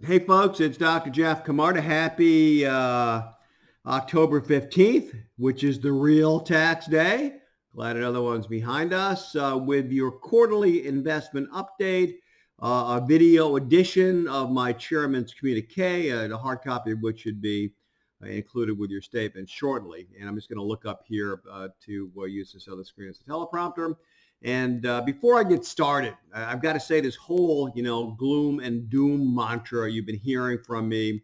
Hey folks, it's Dr. Jeff Camarda. Happy October 15th, which is the real tax day. Glad another one's behind us with your quarterly investment update, a video edition of my chairman's communique, the hard copy of which should be included with your statement shortly. And I'm just going to look up here to use this other screen as a teleprompter. And before I get started, I've got to say this whole, gloom and doom mantra you've been hearing from me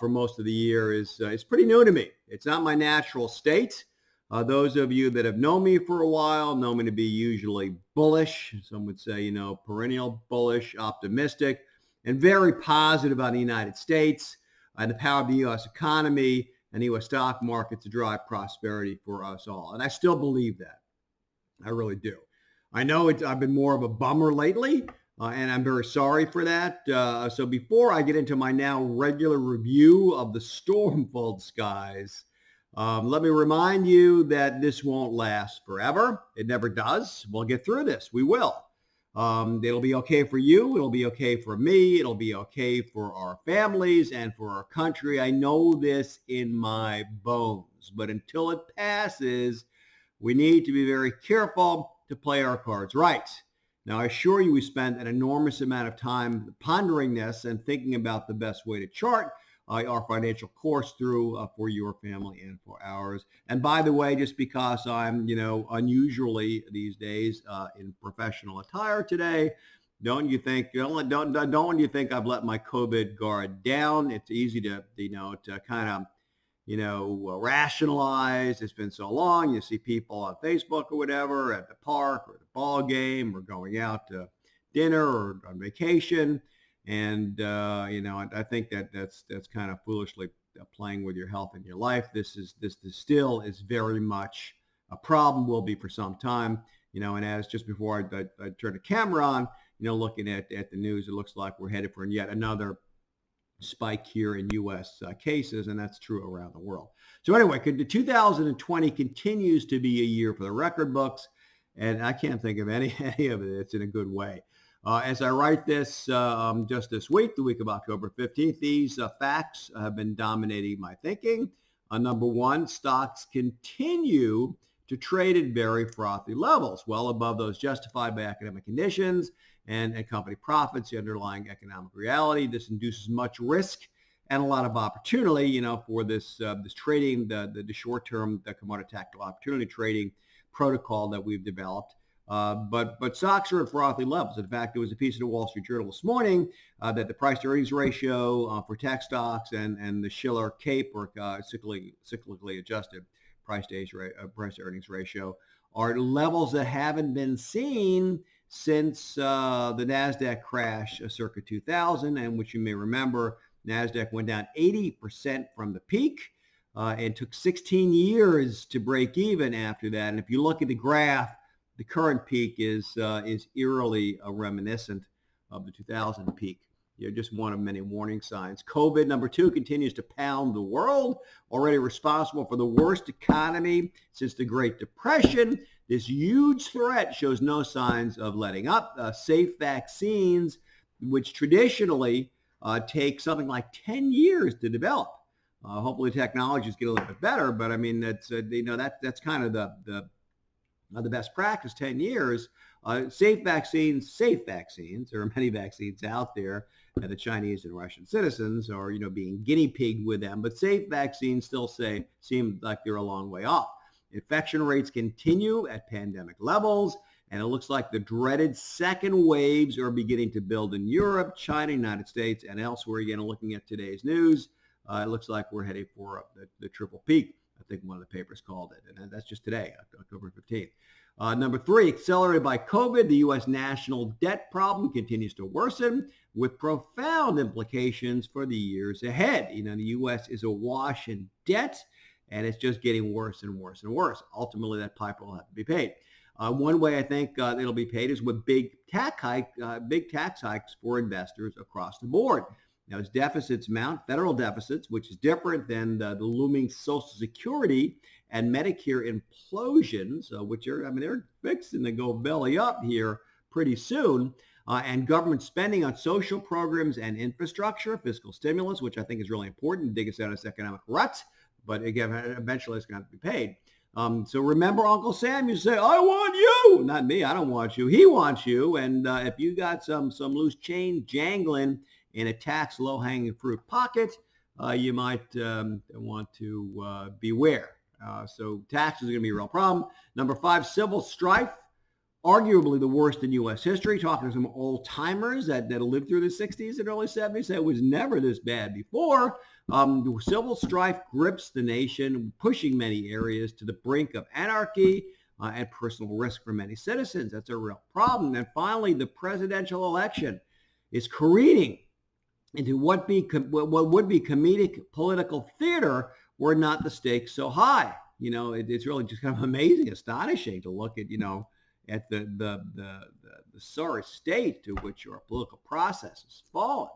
for most of the year is pretty new to me. It's not my natural state. Those of you that have known me for a while know me to be usually bullish. Some would say, perennial bullish, optimistic, and very positive about the United States and the power of the U.S. economy and the U.S. stock market to drive prosperity for us all. And I still believe that. I really do. I know I've been more of a bummer lately, and I'm very sorry for that. So before I get into my now regular review of the storm-filled skies, let me remind you that this won't last forever. It never does. We'll get through this. We will. It'll be okay for you. It'll be okay for me. It'll be okay for our families and for our country. I know this in my bones. But until it passes, we need to be very careful to play our cards right. Now, I assure you we spent an enormous amount of time pondering this and thinking about the best way to chart our financial course through for your family and for ours. And by the way, just because I'm, unusually these days in professional attire today, don't you think I've let my COVID guard down? It's easy to kind of rationalize. It's been so long. You see people on Facebook or whatever at the park or the ball game or going out to dinner or on vacation. And, I think that's kind of foolishly playing with your health and your life. This still is very much a problem, will be for some time, and as just before I turn the camera on, looking at the news, it looks like we're headed for yet another spike here in U.S. Cases, and that's true around the world. So anyway, 2020 continues to be a year for the record books, and I can't think of any of it that's in a good way. As I write this just this week, the week of October 15th, these facts have been dominating my thinking. Number one, stocks continue to trade at very frothy levels, well above those justified by economic conditions and company profits, the underlying economic reality. This induces much risk and a lot of opportunity, for this trading, the short-term, the commodity tactical opportunity trading protocol that we've developed. But stocks are at frothy levels. In fact, there was a piece in the Wall Street Journal this morning that the price-to-earnings ratio for tech stocks and the Shiller CAPE, or cyclically adjusted price-to-earnings ratio, are levels that haven't been seen since the NASDAQ crash circa 2000, and which you may remember, NASDAQ went down 80% from the peak and took 16 years to break even after that. And if you look at the graph, the current peak is eerily reminiscent of the 2000 peak. Just one of many warning signs. COVID, number two, continues to pound the world, already responsible for the worst economy since the Great Depression. This huge threat shows no signs of letting up. Safe vaccines, which traditionally take something like 10 years to develop. Hopefully technologies get a little bit better, but I mean, that's kind of the best practice, 10 years. Safe vaccines, there are many vaccines out there, the Chinese and Russian citizens are, being guinea pigged with them, but safe vaccines still seem like they're a long way off. Infection rates continue at pandemic levels, and it looks like the dreaded second waves are beginning to build in Europe, China, United States, and elsewhere. Again, looking at today's news, it looks like we're heading for the triple peak. I think one of the papers called it, and that's just today, October 15th. Number three, accelerated by COVID, the U.S. national debt problem continues to worsen with profound implications for the years ahead. The U.S. is awash in debt, and it's just getting worse and worse and worse. Ultimately, that piper will have to be paid. One way I think it'll be paid is with big tax hikes for investors across the board. Now, as deficits mount, federal deficits, which is different than the looming Social Security and Medicare implosions, which are, they're fixing to go belly up here pretty soon. and government spending on social programs and infrastructure, fiscal stimulus, which I think is really important to dig us out of this economic rut. But again, eventually it's going to have to be paid. So remember Uncle Sam, you say, I want you. Not me, I don't want you. He wants you. And if you got some loose change jangling in a tax low-hanging fruit pocket, you might want to beware. So taxes are going to be a real problem. Number 5, civil strife. Arguably the worst in U.S. history. Talking to some old timers that lived through the 60s and early 70s, it was never this bad before. The civil strife grips the nation, pushing many areas to the brink of anarchy and personal risk for many citizens. That's a real problem. And finally, the presidential election is careening into what would be comedic political theater were not the stakes so high. It's really just kind of amazing, astonishing to look at the sorry state to which our political process has fallen.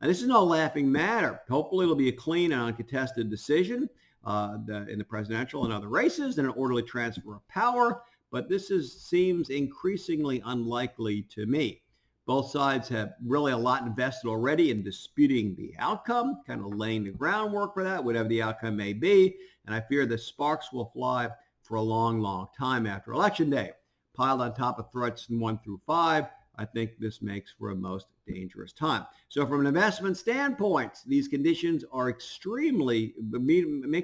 And this is no laughing matter. Hopefully it'll be a clean and uncontested decision in the presidential and other races and an orderly transfer of power. But this seems increasingly unlikely to me. Both sides have really a lot invested already in disputing the outcome, kind of laying the groundwork for that, whatever the outcome may be. And I fear the sparks will fly for a long, long time after Election Day. Piled on top of threats 1 through 5, I think this makes for a most dangerous time. So from an investment standpoint, these conditions are make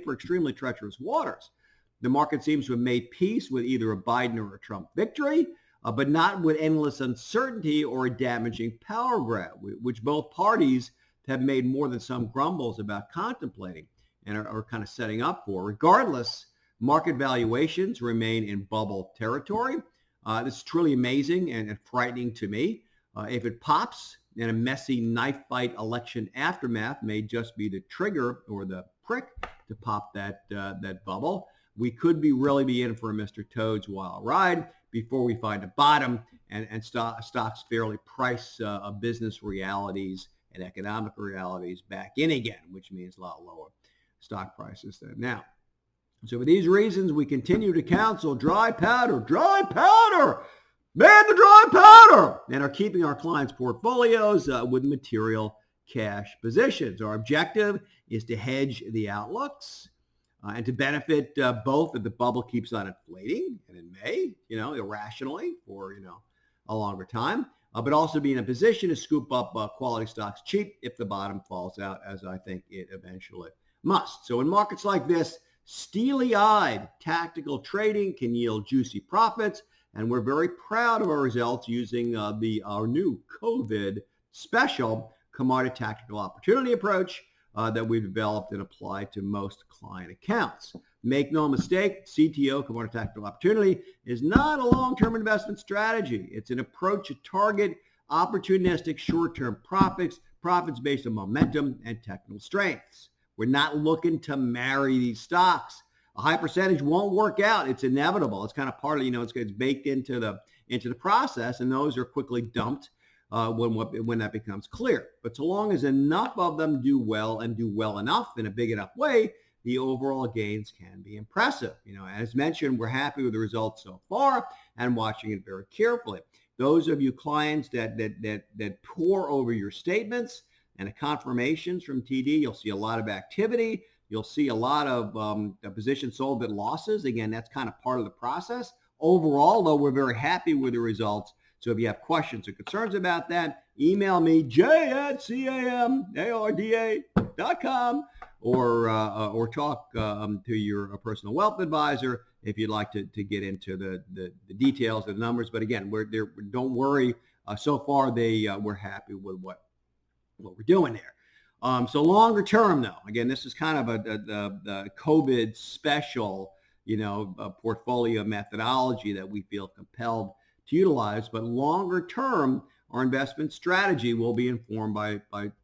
for extremely treacherous waters. The market seems to have made peace with either a Biden or a Trump victory, but not with endless uncertainty or a damaging power grab, which both parties have made more than some grumbles about contemplating and are kind of setting up for. Regardless, market valuations remain in bubble territory. This is truly amazing and frightening to me. If it pops, then a messy knife fight election aftermath may just be the trigger or the prick to pop that bubble. We could really be in for a Mr. Toad's wild ride before we find a bottom and stocks fairly price business realities and economic realities back in again, which means a lot lower stock prices than now. So for these reasons, we continue to counsel dry powder, man the dry powder, and are keeping our clients' portfolios with material cash positions. Our objective is to hedge the outlooks and to benefit both if the bubble keeps on inflating, and it may, irrationally for, a longer time, but also be in a position to scoop up quality stocks cheap if the bottom falls out, as I think it eventually must. So in markets like this, steely-eyed tactical trading can yield juicy profits, and we're very proud of our results using our new COVID special Camarda tactical opportunity approach that we've developed and applied to most client accounts. Make no mistake, CTO, Camarda Tactical Opportunity, is not a long-term investment strategy. It's an approach to target opportunistic short-term profits based on momentum and technical strengths. We're not looking to marry these stocks. A high percentage won't work out. It's inevitable. It's kind of part of, it's baked into the process, and those are quickly dumped when that becomes clear. But so long as enough of them do well and do well enough in a big enough way, the overall gains can be impressive. As mentioned, we're happy with the results so far and watching it very carefully. Those of you clients that pore over your statements and the confirmations from TD, you'll see a lot of activity. You'll see a lot of positions sold at losses. Again, that's kind of part of the process. Overall, though, we're very happy with the results. So if you have questions or concerns about that, email me, j@camarda.com, or talk to your personal wealth advisor if you'd like to get into the details of the numbers. But again, don't worry. So far, we're happy with what we're doing there. So longer term, though, again, this is kind of the COVID special, portfolio methodology that we feel compelled to utilize. But longer term, our investment strategy will be informed by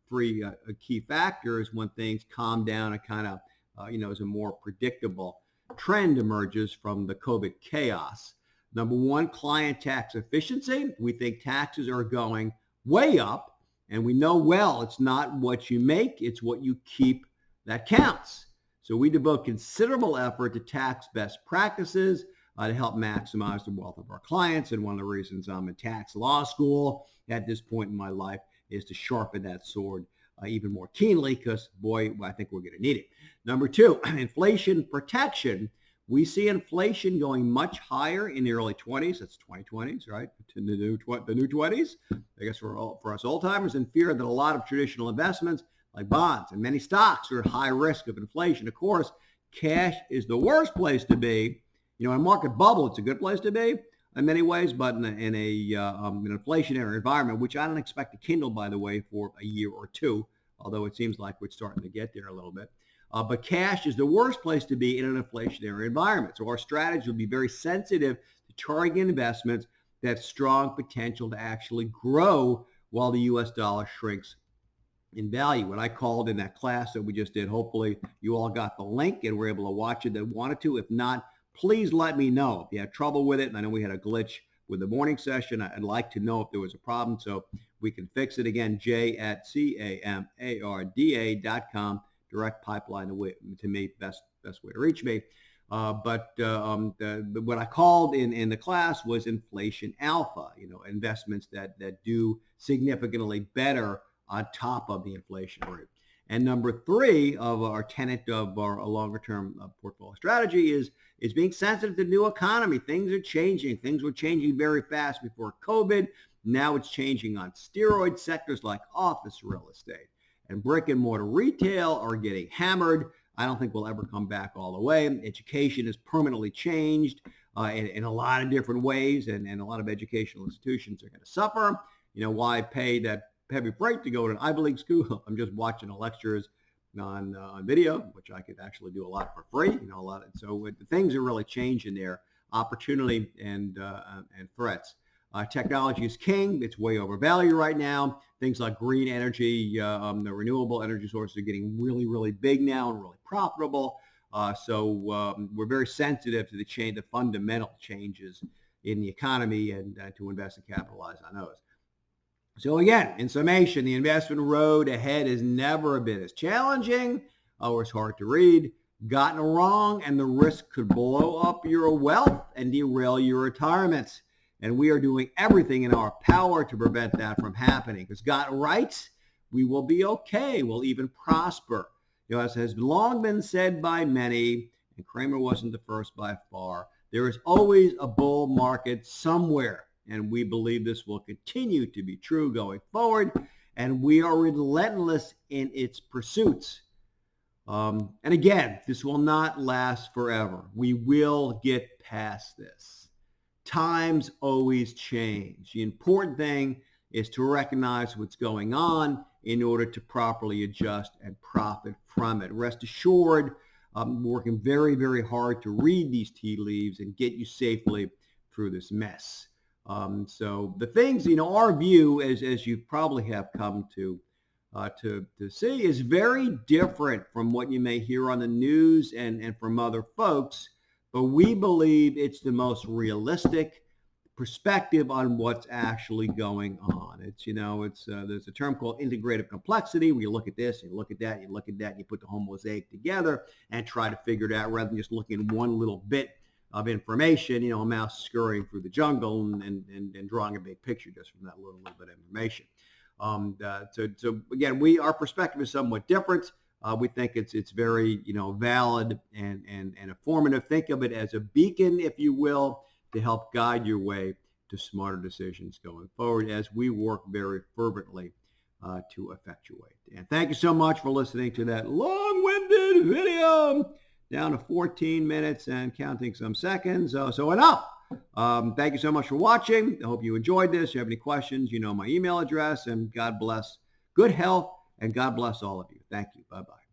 three key factors when things calm down and kind of, as a more predictable trend emerges from the COVID chaos. Number one, client tax efficiency. We think taxes are going way up. And we know well it's not what you make, it's what you keep that counts. So we devote considerable effort to tax best practices to help maximize the wealth of our clients. And one of the reasons I'm in tax law school at this point in my life is to sharpen that sword even more keenly, because, boy, I think we're going to need it. Number two, inflation protection. We see inflation going much higher in the early 20s. That's 2020s, right? To the new 20s. I guess for us old timers, in fear that a lot of traditional investments like bonds and many stocks are at high risk of inflation. Of course, cash is the worst place to be. In a market bubble, it's a good place to be in many ways, but in an inflationary environment, which I don't expect to kindle, by the way, for a year or two, although it seems like we're starting to get there a little bit. But cash is the worst place to be in an inflationary environment. So our strategy will be very sensitive to targeting investments that have strong potential to actually grow while the U.S. dollar shrinks in value. What I called in that class that we just did, hopefully you all got the link and were able to watch it that wanted to. If not, please let me know if you had trouble with it. And I know we had a glitch with the morning session. I'd like to know if there was a problem so we can fix it. Again, J@CAMARDA.com. Direct pipeline to me, best way to reach me. But what I called in the class was inflation alpha, investments that do significantly better on top of the inflation rate. And number three of our tenet of our longer term portfolio strategy is being sensitive to the new economy. Things are changing. Things were changing very fast before COVID. Now it's changing on steroids. Sectors like office real estate and brick and mortar retail are getting hammered. I don't think we'll ever come back all the way. Education has permanently changed in a lot of different ways, and a lot of educational institutions are going to suffer. Why pay that heavy freight to go to an Ivy League school? I'm just watching the lectures on video, which I could actually do a lot for free. So things are really changing there. Opportunity and threats. Technology is king. It's way overvalued right now. Things like green energy, the renewable energy sources are getting really, really big now and really profitable. So we're very sensitive to the fundamental changes in the economy and to invest and capitalize on those. So again, in summation, the investment road ahead has never been as challenging or as hard to read. Gotten it wrong, and the risk could blow up your wealth and derail your retirement. And we are doing everything in our power to prevent that from happening. Because got it right, we will be okay. We'll even prosper. As has long been said by many, and Kramer wasn't the first by far, there is always a bull market somewhere. And we believe this will continue to be true going forward. And we are relentless in its pursuits. And again, this will not last forever. We will get past this. Times always change. The important thing is to recognize what's going on in order to properly adjust and profit from it. Rest assured, I'm working very, very hard to read these tea leaves and get you safely through this mess. So the things, our view, as you probably have come to see, is very different from what you may hear on the news and from other folks. But we believe it's the most realistic perspective on what's actually going on. There's a term called integrative complexity, where you look at this, you look at that, you look at that, and you put the whole mosaic together and try to figure it out rather than just looking at one little bit of information, a mouse scurrying through the jungle and drawing a big picture just from that little bit of information. So again, our perspective is somewhat different. We think it's very, valid and informative. Think of it as a beacon, if you will, to help guide your way to smarter decisions going forward as we work very fervently to effectuate. And thank you so much for listening to that long-winded video down to 14 minutes and counting some seconds. So enough. Thank you so much for watching. I hope you enjoyed this. If you have any questions, my email address, and God bless. Good health, and God bless all of you. Thank you. Bye-bye.